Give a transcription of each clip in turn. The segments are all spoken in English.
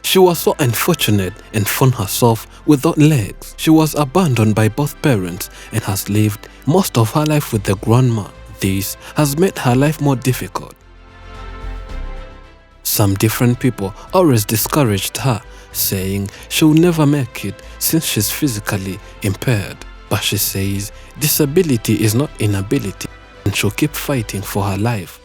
She was so unfortunate and found herself without legs. She was abandoned by both parents and has lived most of her life with the grandma. This has made her life more difficult. Some different people always discouraged her, saying she'll never make it since she's physically impaired. But she says disability is not inability and she'll keep fighting for her life.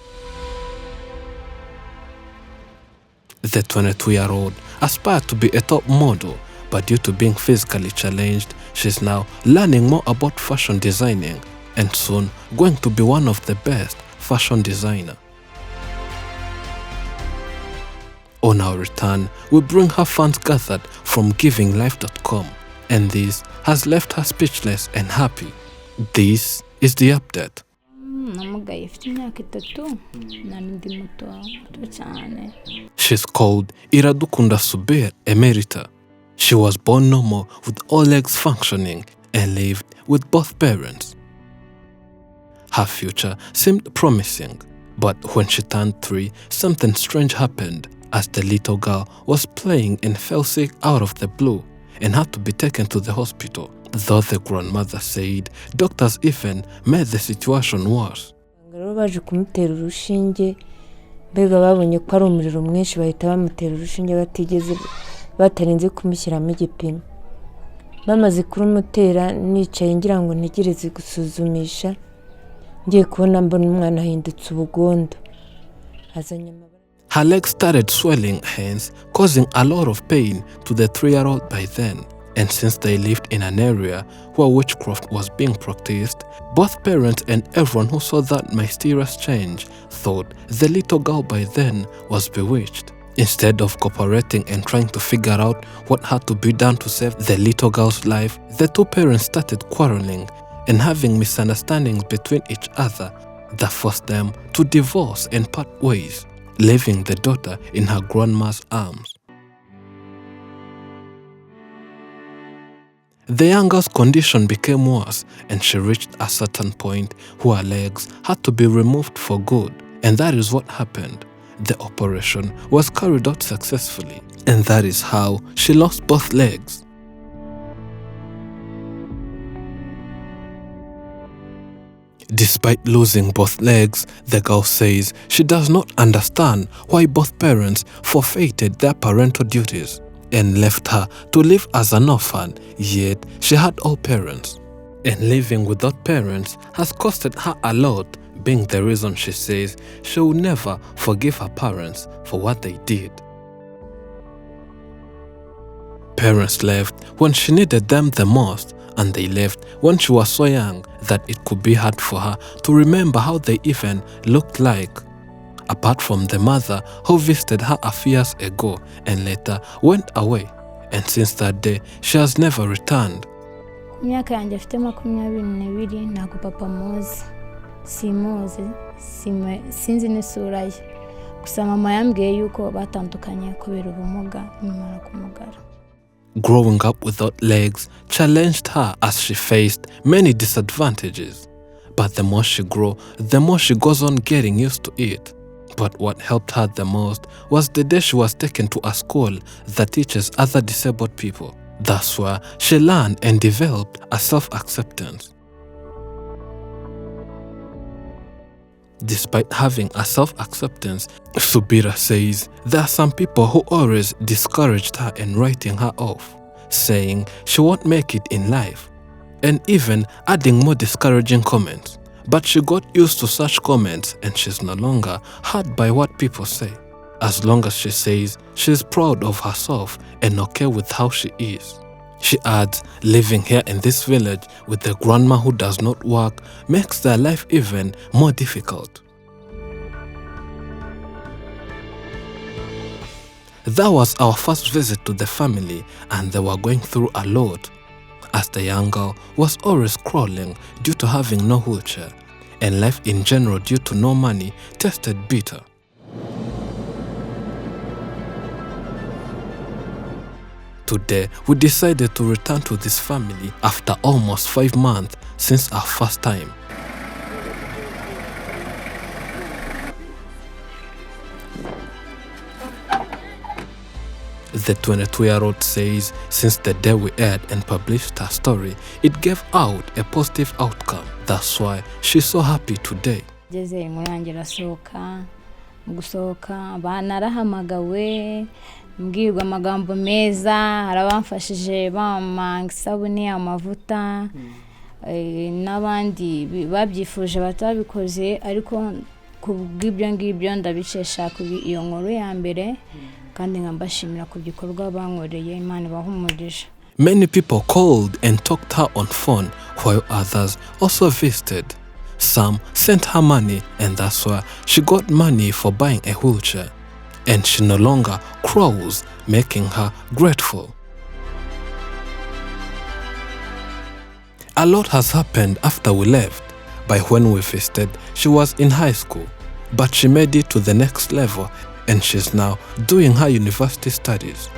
The 22-year-old aspired to be a top model, but due to being physically challenged, she's now learning more about fashion designing and soon going to be one of the best fashion designers. On our return, we bring her fans gathered from GivingLife.com, and this has left her speechless and happy. This is the update. She's called Iradukunda Subir Emerita. She was born normal with all legs functioning and lived with both parents. Her future seemed promising, but when she turned 3, something strange happened as the little girl was playing and fell sick out of the blue and had to be taken to the hospital, though the grandmother said doctors even made the situation worse. baje kumutera urushinge mbega babonye ko ari umuriro mwinshi bahita bamutera urushinge batigeze batarinze kumushyiramo igipimo. Bamaze kurumutera nicaye ngira ngo ntegereze gusuzumisha, ngiye kubona mbona umwana ahindutse ubugondo. Her legs started swelling, hence causing a lot of pain to the 3-year-old by then. And since they lived in an area where witchcraft was being practiced, both parents and everyone who saw that mysterious change thought the little girl by then was bewitched. Instead of cooperating and trying to figure out what had to be done to save the little girl's life, the 2 parents started quarreling and having misunderstandings between each other that forced them to divorce and part ways, leaving the daughter in her grandma's arms. The young girl's condition became worse and she reached a certain point where her legs had to be removed for good, and that is what happened. The operation was carried out successfully, and that is how she lost both legs. Despite losing both legs, the girl says she does not understand why both parents forfeited their parental duties and left her to live as an orphan, yet she had all parents. And living without parents has costed her a lot, being the reason she says she will never forgive her parents for what they did. Parents left when she needed them the most, and they left when she was so young that it could be hard for her to remember how they even looked like. Apart from the mother who visited her a few years ago and later went away, and since that day she has never returned. Myaka yanjye afite 22 ntago papa muzi, simuzi, sinzi n'isura ye, gusa mama yambwiye yuko batandukanye kubera ubumuga nyuma kumugara. Growing up without legs challenged her as she faced many disadvantages, but the more she grew, the more she goes on getting used to it. But what helped her the most was the day she was taken to a school that teaches other disabled people. That's where she learned and developed a self-acceptance. Despite having a self-acceptance, Subira says there are some people who always discouraged her and writing her off, saying she won't make it in life, and even adding more discouraging comments. But she got used to such comments and she's no longer hurt by what people say, as long as she says she's proud of herself and okay with how she is. She adds, living here in this village with a grandma who does not work makes their life even more difficult. That was our first visit to the family, and they were going through a lot, as the young girl was always crawling due to having no wheelchair, and life in general due to no money tasted bitter. Today, we decided to return to this family after almost 5 months since our first time. The 22-year-old says since the day we aired and published her story, it gave out a positive outcome. That's why she's so happy today. Ngeze inkuru yanjye irasohoka, mu gusohoka narahamagawe, mbwirwa amagambo meza, harabamfashije bampa isabune, amavuta, n'abandi babyifuje batabikoze, ariko kubw'ibyo ngibyo ndabicesha kuri iyo nkuru ya mbere, kandi nkambashimira ku gikorwa bankoreye. Imana ibahumurije. Many people called and talked her on phone, while others also visited. Some sent her money, and that's why she got money for buying a wheelchair. And she no longer crawls, making her grateful. A lot has happened after we left. By when we visited, she was in high school, but she made it to the next level, and she's now doing her university studies.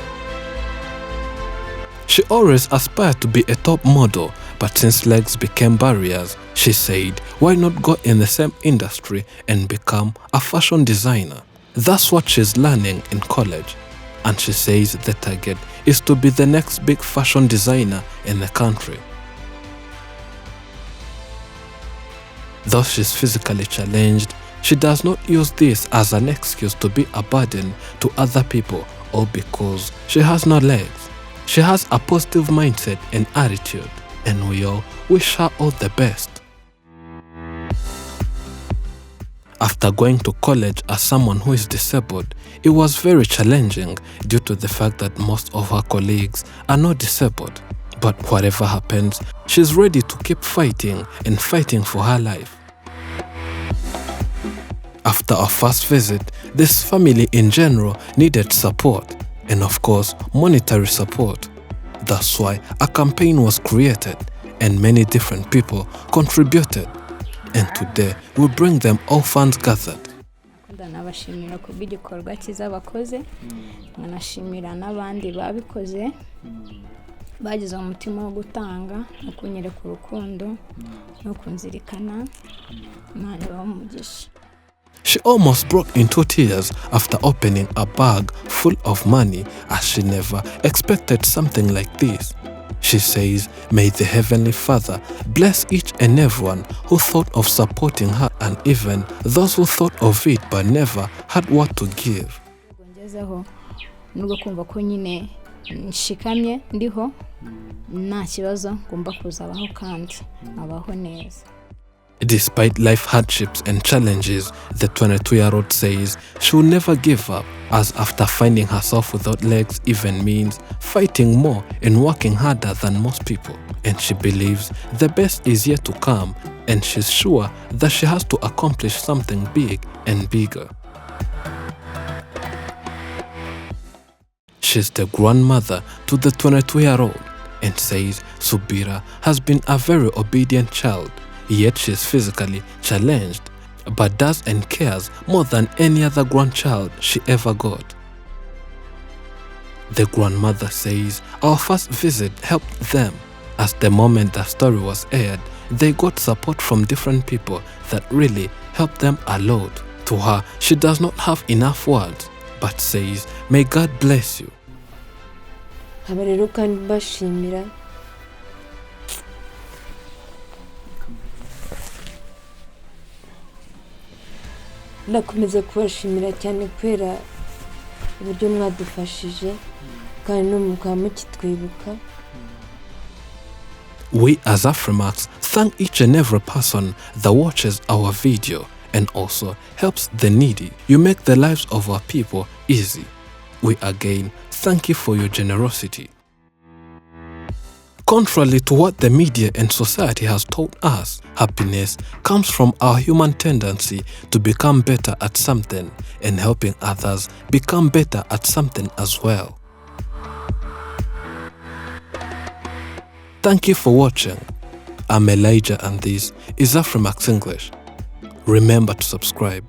She always aspired to be a top model, but since legs became barriers, she said, why not go in the same industry and become a fashion designer? That's what she's learning in college, and she says the target is to be the next big fashion designer in the country. Though she's physically challenged, she does not use this as an excuse to be a burden to other people or because she has no legs. She has a positive mindset and attitude, and we all wish her all the best. After going to college as someone who is disabled, it was very challenging due to the fact that most of her colleagues are not disabled. But whatever happens, she's ready to keep fighting and fighting for her life. After our first visit, this family in general needed support, and of course, monetary support. That's why a campaign was created, and many different people contributed. And today, we bring them all funds gathered. Nabashimira ku bw'igikorwa cyiza bakoze, nkanashimira n'abandi babikoze, bagize umutima wo gutanga no kunyereka urukundo no kunzirikana. Imana ibahumugishe. She almost broke into tears after opening a bag full of money, as she never expected something like this. She says, may the Heavenly Father bless each and everyone who thought of supporting her, and even those who thought of it but never had what to give. Nubwo kumva ko nyine nshikamye ndiho, nta kibazo ngomba kuzabaho kandi abaho neza. Despite life hardships and challenges, the 22-year-old says she will never give up, as after finding herself without legs even means fighting more and working harder than most people. And she believes the best is yet to come, and she's sure that she has to accomplish something big and bigger. She's the grandmother to the 22-year-old and says Subira has been a very obedient child. Yet she is physically challenged, but does and cares more than any other grandchild she ever got. The grandmother says our first visit helped them, as the moment the story was aired, they got support from different people that really helped them a lot. To her, she does not have enough words, but says, may God bless you. Rero kandi bashimira ndakomeza kubashimira cyane kubera uburyo mwadufashije kandi no mukaba mukitwibuka. We as Afrimax thank each and every person that watches our video and also helps the needy. You make the lives of our people easy. We again thank you for your generosity. Contrary to what the media and society has taught us, happiness comes from our human tendency to become better at something and helping others become better at something as well. Thank you for watching. I'm Elijah and this is Afrimax English. Remember to subscribe.